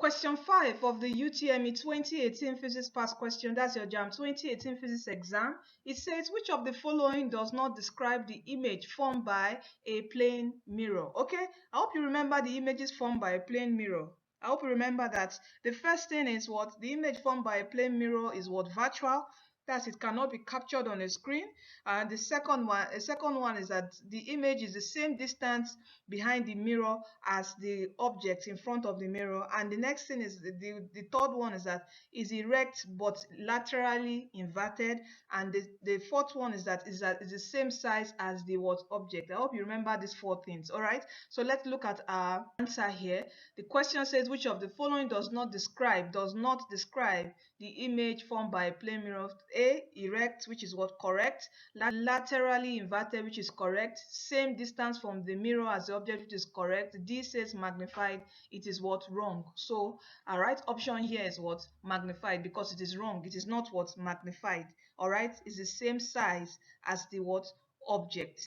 Question 5 of the UTME 2018 Physics Past Question, that's your Jamb 2018 Physics exam. It says, which of the following does not describe the image formed by a plane mirror? Okay, I hope you remember the images formed by a plane mirror. I hope you remember that the first thing is what? The image formed by a plane mirror is what? Virtual. That's it cannot be captured on a screen. And the second one is that the image is the same distance behind the mirror as the object in front of the mirror. And the next thing is the third one is that is erect but laterally inverted. And the fourth one is that it's the same size as the what object. I hope you remember these four things. All right, so let's look at our answer here. The question says, which of the following does not describe the image formed by a plane mirror? A, erect, which is what? Correct. Laterally inverted, which is correct. Same distance from the mirror as the object, which is correct. D says magnified, it is what? Wrong. So our right option here is what? Magnified, because it is wrong. It is not what? Magnified. All right, it's the same size as the what? Object.